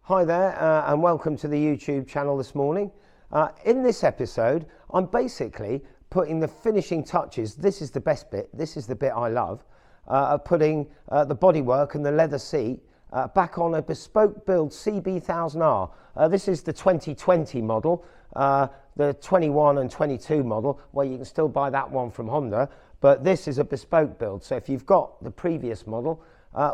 Hi there and welcome to the YouTube channel this morning. In this episode I'm basically putting the finishing touches, this is the best bit, this is the bit I love, putting the bodywork and the leather seat back on a bespoke build CB1000R. This is the 2020 model, the 21 and 22 model, where you can still buy that one from Honda, but this is a bespoke build, so if you've got the previous model,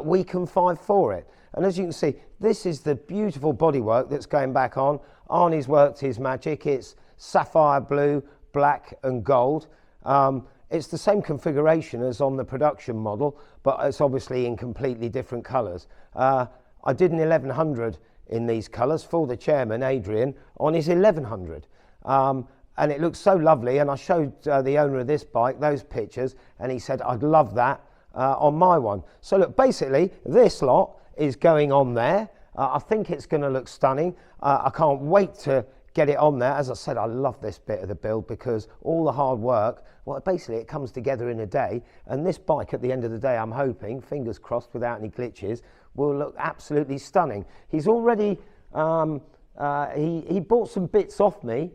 we can fight for it. And as you can see, this is the beautiful bodywork that's going back on. Arnie's worked his magic. It's sapphire blue, black and gold. It's the same configuration as on the production model, but it's obviously in completely different colours. I did an 1100 in these colours for the chairman, Adrian, on his 1100. And it looks so lovely, and I showed the owner of this bike those pictures, and he said, I'd love that on my one. So look, basically, this lot is going on there. I think it's going to look stunning. I can't wait to get it on there. As I said, I love this bit of the build because all the hard work, well, basically it comes together in a day, and this bike at the end of the day, I'm hoping, fingers crossed without any glitches, will look absolutely stunning. He's already, he bought some bits off me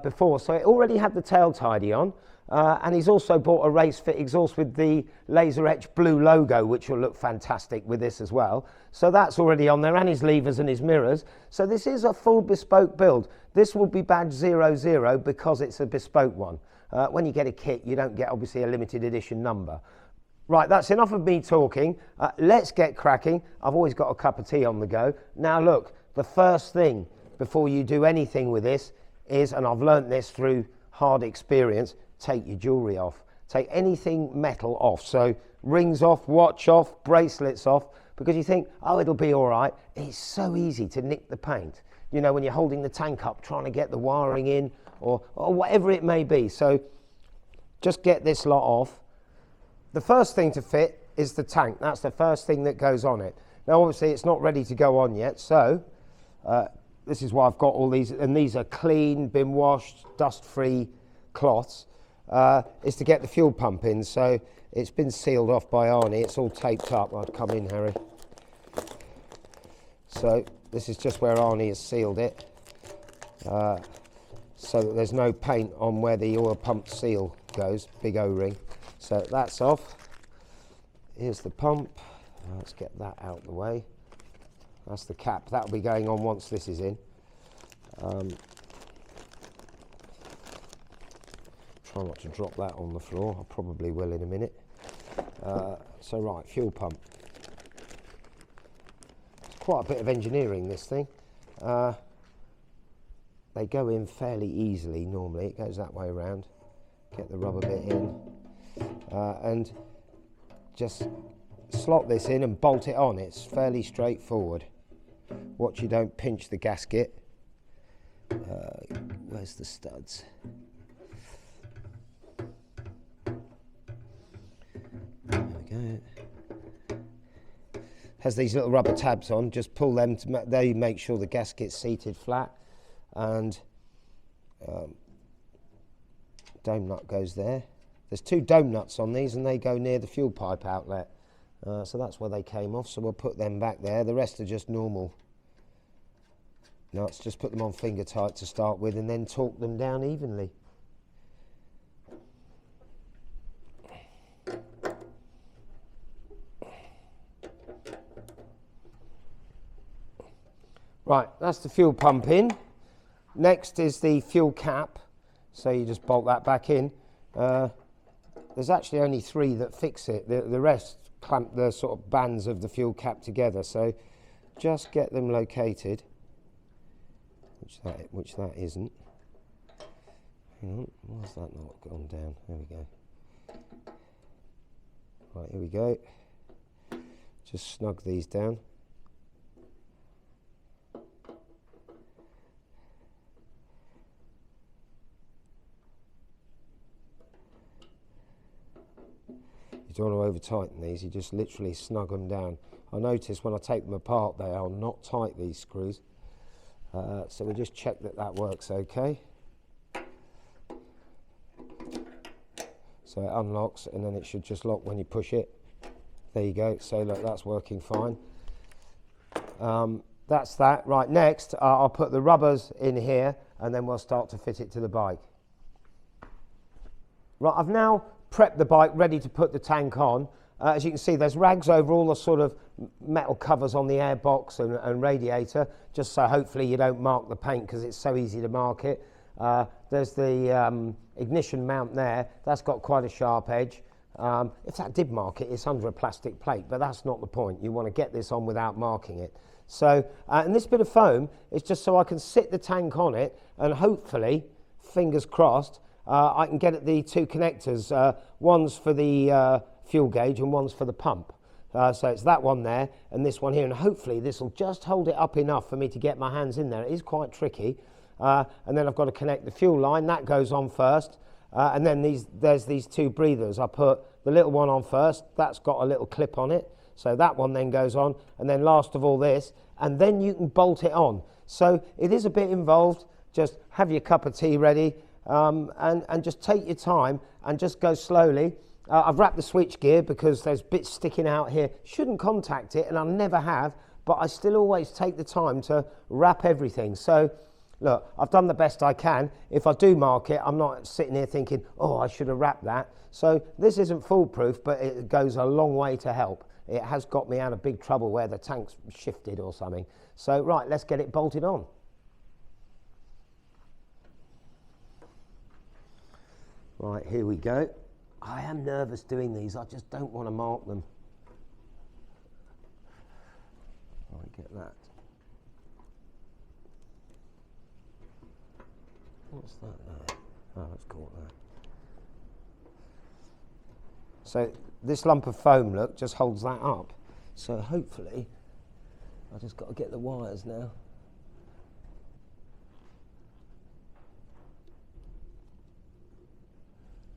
before, so it already had the tail tidy on. And he's also bought a race fit exhaust with the laser etched blue logo, which will look fantastic with this as well. So that's already on there, and his levers and his mirrors. So this is a full bespoke build. This will be badge 00 because it's a bespoke one. When you get a kit, you don't get obviously a limited edition number. Right, that's enough of me talking. Let's get cracking. I've always got a cup of tea on the go. Now look, the first thing before you do anything with this is, and I've learnt this through hard experience, take your jewellery off. Take anything metal off. So rings off, watch off, bracelets off, because you think, oh, it'll be all right. It's so easy to nick the paint. You know, when you're holding the tank up, trying to get the wiring in, or whatever it may be. So just get this lot off. The first thing to fit is the tank. That's the first thing that goes on it. Now, obviously, it's not ready to go on yet, so this is why I've got all these, and these are clean, been washed, dust-free cloths. Is to get the fuel pump in, so it's been sealed off by Arnie. It's all taped up. I'd come in, Harry. So this is just where Arnie has sealed it, so that there's no paint on where the oil pump seal goes, big O-ring. So that's off. Here's the pump. Let's get that out the way. That's the cap. That'll be going on once this is in. Try not to drop that on the floor. I probably will in a minute. So right, fuel pump. It's quite a bit of engineering, this thing. They go in fairly easily normally. It goes that way around. Get the rubber bit in. And just slot this in and bolt it on. It's fairly straightforward. Watch you don't pinch the gasket. Where's the studs? Has these little rubber tabs on, just pull them to they make sure the gasket's seated flat, and dome nut goes there. There's two dome nuts on these and they go near the fuel pipe outlet, so that's where they came off, so we'll put them back there. The rest are just normal nuts. Just put them on finger tight to start with and then torque them down evenly. Right, that's the fuel pump in. Next is the fuel cap, so you just bolt that back in. There's actually only 3 that fix it. The rest clamp the sort of bands of the fuel cap together, so just get them located, which that isn't. Hang on, why's that not gone down? There we go. Right, here we go. Just snug these down. You don't want to over tighten these, you just literally snug them down. I notice when I take them apart they are not tight, these screws. So we just check that that works okay. So it unlocks and then it should just lock when you push it. There you go, so look, that's working fine. that's that. Right, next I'll put the rubbers in here and then we'll start to fit it to the bike. Right, I've now prepped the bike ready to put the tank on. As you can see, there's rags over all the sort of metal covers on the airbox and radiator, just so hopefully you don't mark the paint because it's so easy to mark it. There's the ignition mount there. That's got quite a sharp edge. If that did mark it, it's under a plastic plate, but that's not the point. You want to get this on without marking it. So, and this bit of foam is just so I can sit the tank on it and hopefully, fingers crossed, I can get at the two connectors. One's for the fuel gauge and one's for the pump. So it's that one there and this one here, and hopefully this will just hold it up enough for me to get my hands in there. It is quite tricky. And then I've got to connect the fuel line. That goes on first. And then there's these two breathers. I put the little one on first. That's got a little clip on it. So that one then goes on. And then last of all this. And then you can bolt it on. So it is a bit involved. Just have your cup of tea ready. And just take your time and just go slowly. I've wrapped the switch gear because there's bits sticking out here. Shouldn't contact it, and I never have, but I still always take the time to wrap everything. So, look, I've done the best I can. If I do mark it, I'm not sitting here thinking, oh, I should have wrapped that. So this isn't foolproof, but it goes a long way to help. It has got me out of big trouble where the tank's shifted or something. So, right, let's get it bolted on. Right, here we go. I am nervous doing these. I just don't want to mark them. Right, get that. What's that there? Oh, let's call it that. So this lump of foam, look, just holds that up. So hopefully, I just got to get the wires now.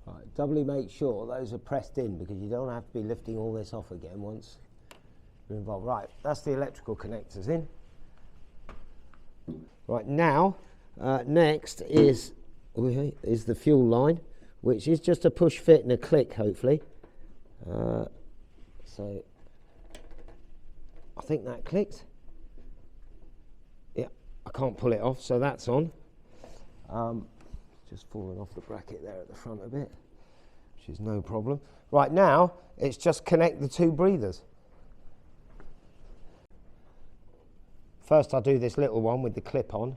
Right, doubly make sure those are pressed in because you don't have to be lifting all this off again once you're involved. Right, that's the electrical connectors in. Right, now, next is the fuel line, which is just a push fit and a click, hopefully. So, I think that clicked. Yeah, I can't pull it off, so that's on. Just falling off the bracket there at the front a bit, which is no problem. Right, now it's just connect the two breathers. First I'll do this little one with the clip on.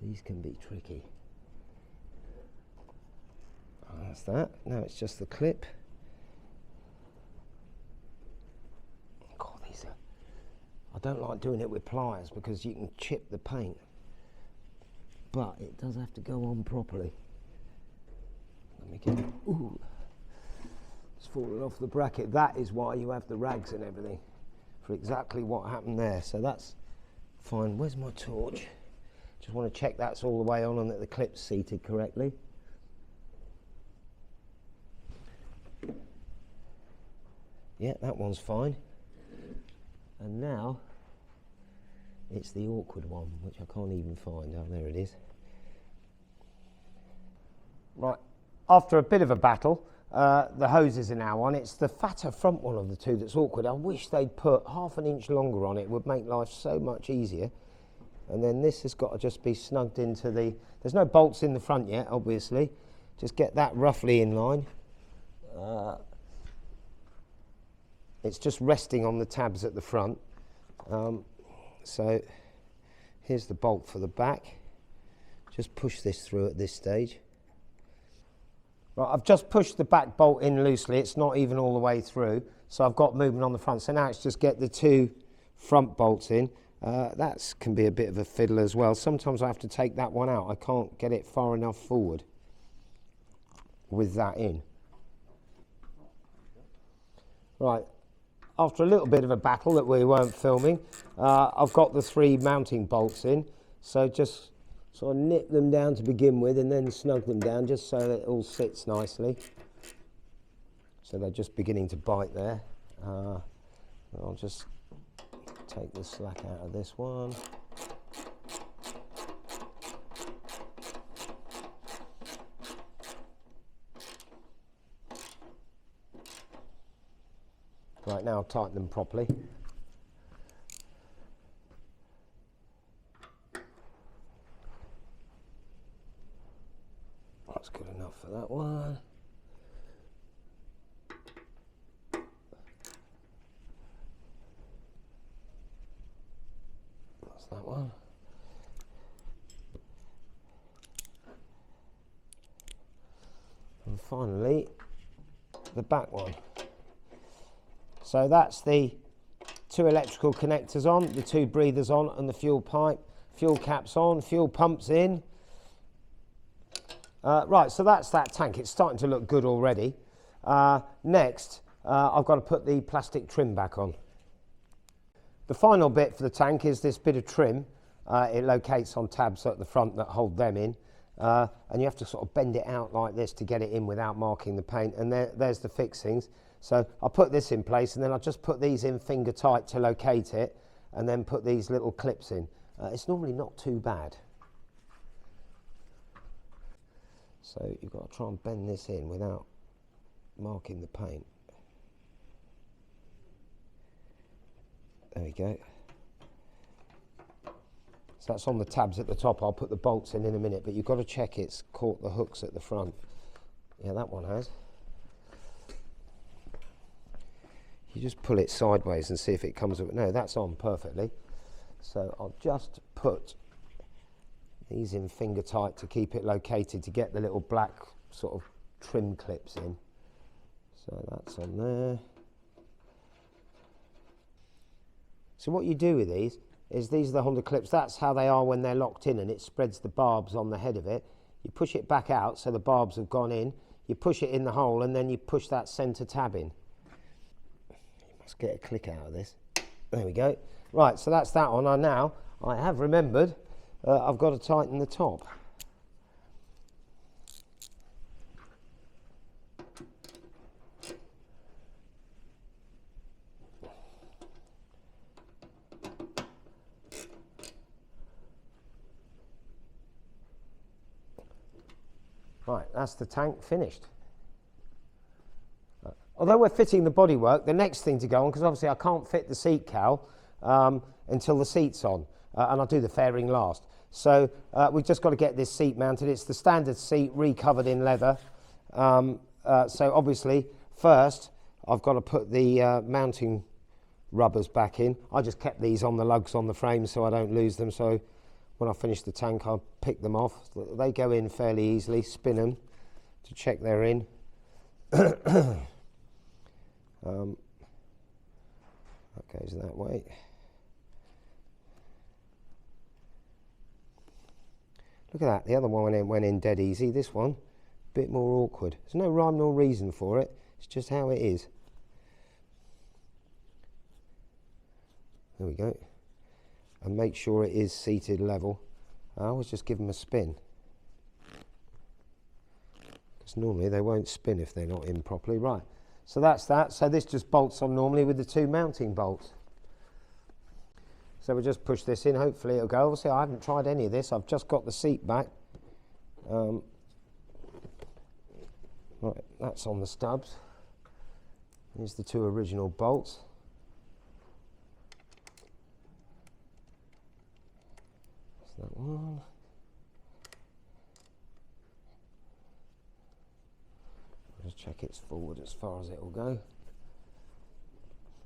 These can be tricky. That's that. Now it's just the clip. God, these are... I don't like doing it with pliers because you can chip the paint. But it does have to go on properly. Let me get it. Ooh. It's fallen off the bracket. That is why you have the rags and everything, for exactly what happened there. So that's fine. Where's my torch? Just want to check that's all the way on and that the clip's seated correctly. Yeah, that one's fine. And now it's the awkward one, which I can't even find. Oh, there it is. Right, after a bit of a battle, the hoses are now on. It's the fatter front one of the two that's awkward. I wish they'd put half an inch longer on it. It would make life so much easier. And then this has got to just be snugged into the... There's no bolts in the front yet, obviously. Just get that roughly in line. It's just resting on the tabs at the front. So here's the bolt for the back. Just push this through at this stage. Right, I've just pushed the back bolt in loosely. It's not even all the way through. So I've got movement on the front. So now it's just get the two front bolts in. That can be a bit of a fiddle as well. Sometimes I have to take that one out. I can't get it far enough forward with that in. Right. After a little bit of a battle that we weren't filming, I've got the three mounting bolts in. So just sort of nip them down to begin with and then snug them down just so that it all sits nicely. So they're just beginning to bite there. I'll just take the slack out of this one. Right, now tighten them properly. That's good enough for that one. That's that one. And finally, the back one. So that's the 2 electrical connectors on, the 2 breathers on, and the fuel pipe. Fuel caps on, fuel pumps in. Right, so that's that tank. It's starting to look good already. Next, I've got to put the plastic trim back on. The final bit for the tank is this bit of trim. It locates on tabs at the front that hold them in. And you have to sort of bend it out like this to get it in without marking the paint. And there's the fixings. So I'll put this in place, and then I'll just put these in finger tight to locate it, and then put these little clips in. It's normally not too bad. So you've got to try and bend this in without marking the paint. There we go. So that's on the tabs at the top. I'll put the bolts in a minute, but you've got to check it's caught the hooks at the front. Yeah, that one has. You just pull it sideways and see if it comes up. No, that's on perfectly. So I'll just put these in finger tight to keep it located, to get the little black sort of trim clips in. So that's on there. So what you do with these is, these are the Honda clips. That's how they are when they're locked in, and it spreads the barbs on the head of it. You push it back out so the barbs have gone in. You push it in the hole, and then you push that centre tab in. You must get a click out of this. There we go. Right, so that's that on. Now I have remembered I've got to tighten the top. Right, that's the tank finished. Although we're fitting the bodywork, the next thing to go on, because obviously I can't fit the seat cowl until the seat's on, and I'll do the fairing last. So we've just got to get this seat mounted. It's the standard seat, recovered in leather. So obviously, first I've got to put the mounting rubbers back in. I just kept these on the lugs on the frame so I don't lose them. So when I finish the tank, I'll pick them off. They go in fairly easily, spin them to check they're in. That goes that way. Look at that, the other one went in dead easy. This one, a bit more awkward. There's no rhyme nor reason for it, it's just how it is. There we go. And make sure it is seated level. I always just give them a spin, because normally they won't spin if they're not in properly. Right, so that's that. So this just bolts on normally with the 2 mounting bolts. So we'll just push this in, hopefully it'll go. Obviously I haven't tried any of this, I've just got the seat back. Right, that's on the stubs. Here's the 2 original bolts. That's that one. I'll just check it's forward as far as it will go.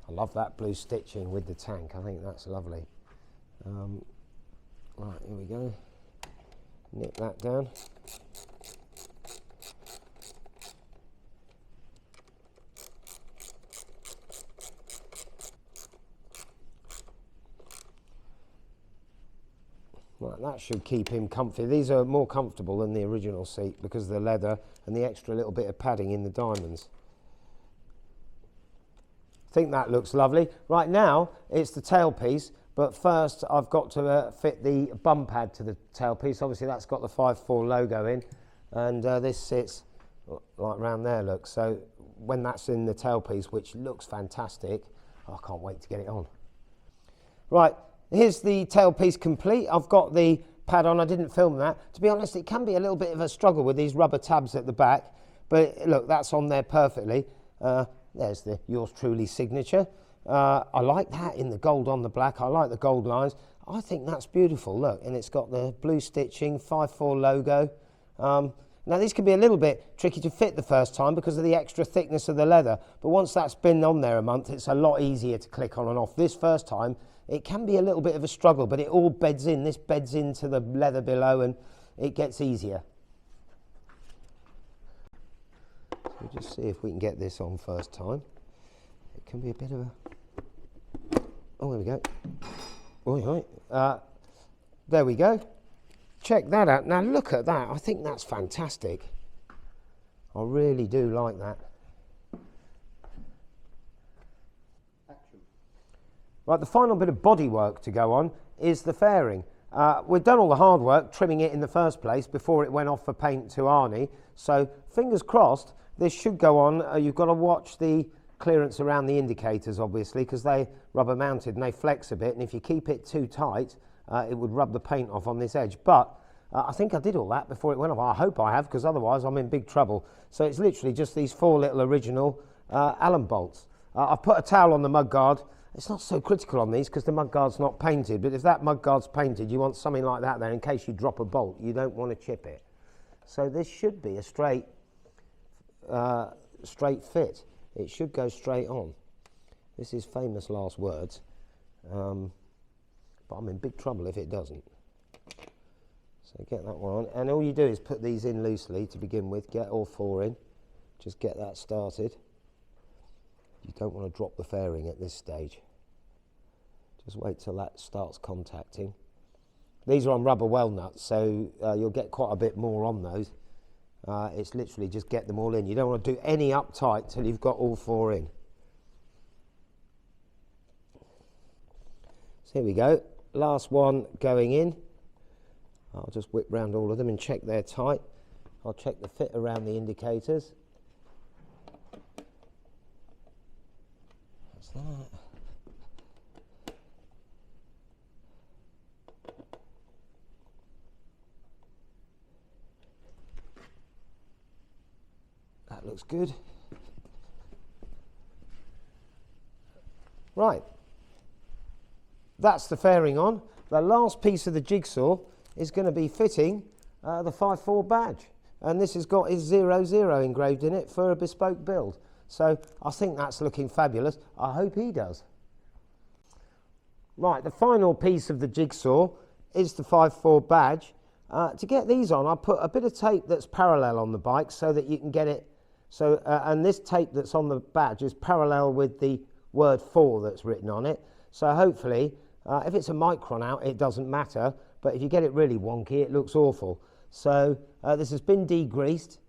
I love that blue stitching with the tank, I think that's lovely. Right, here we go. Nip that down. Right, that should keep him comfy. These are more comfortable than the original seat because of the leather and the extra little bit of padding in the diamonds. I think that looks lovely. Right now, it's the tailpiece, but first I've got to fit the bum pad to the tailpiece. Obviously that's got the 5.4 logo in, and this sits like round there, look. So when that's in the tailpiece, which looks fantastic, I can't wait to get it on. Right, here's the tailpiece complete. I've got the pad on, I didn't film that. To be honest, it can be a little bit of a struggle with these rubber tabs at the back, but look, that's on there perfectly. There's the yours truly signature. I like that in the gold on the black. I like the gold lines. I think that's beautiful, look, and it's got the blue stitching, 5.4 logo. Now these can be a little bit tricky to fit the first time because of the extra thickness of the leather, but once that's been on there a month, it's a lot easier to click on and off. This first time, it can be a little bit of a struggle, but it all beds in. This beds into the leather below and it gets easier. So we'll just see if we can get this on first time. It can be a bit of a... Oh, there we go. There we go. Check that out. Now look at that. I think that's fantastic. I really do like that. Action. Right, the final bit of bodywork to go on is the fairing. We've done all the hard work trimming it in the first place before it went off for paint to Arnie. So fingers crossed, this should go on. You've got to watch the clearance around the indicators, obviously, because they rubber mounted and they flex a bit, and if you keep it too tight, it would rub the paint off on this edge. But I think I did all that before it went off. I hope I have, because otherwise I'm in big trouble. So it's literally just these 4 little original Allen bolts. I've put a towel on the mudguard. It's not so critical on these because the mudguard's not painted, but if that mudguard's painted, you want something like that there in case you drop a bolt. You don't want to chip it. So this should be a straight fit. It should go straight on. This is famous last words, but I'm in big trouble if it doesn't. So get that one on, and all you do is put these in loosely to begin with, get all 4 in, just get that started. You don't want to drop the fairing at this stage. Just wait till that starts contacting. These are on rubber well nuts, so you'll get quite a bit more on those. It's literally just get them all in. You don't want to do any uptight till you've got all 4 in. So here we go. Last one going in. I'll just whip round all of them and check they're tight. I'll check the fit around the indicators. That's that. That looks good. Right, that's the fairing on. The last piece of the jigsaw is going to be fitting the 5.4 badge, and this has got his 00 engraved in it for a bespoke build. So I think that's looking fabulous. I hope he does. Right, the final piece of the jigsaw is the 5.4 badge. To get these on, I put a bit of tape that's parallel on the bike so that you can get it. So, and this tape that's on the badge is parallel with the word 4 that's written on it. So hopefully, if it's a micron out, it doesn't matter. But if you get it really wonky, it looks awful. So this has been degreased.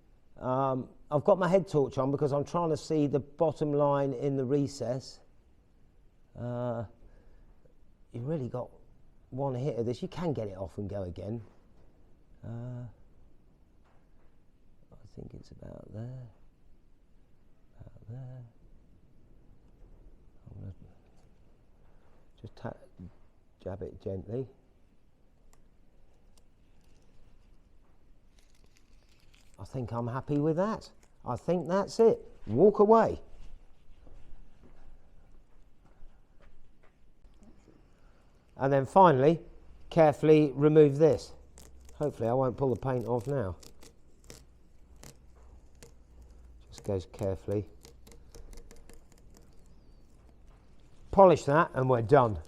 I've got my head torch on because I'm trying to see the bottom line in the recess. You've really got one hit of this. You can get it off and go again. I think it's about there. There. I'm going to just jab it gently. I think I'm happy with that. I think that's it. Walk away. And then finally, carefully remove this. Hopefully I won't pull the paint off now. Just goes carefully. Polish that and we're done.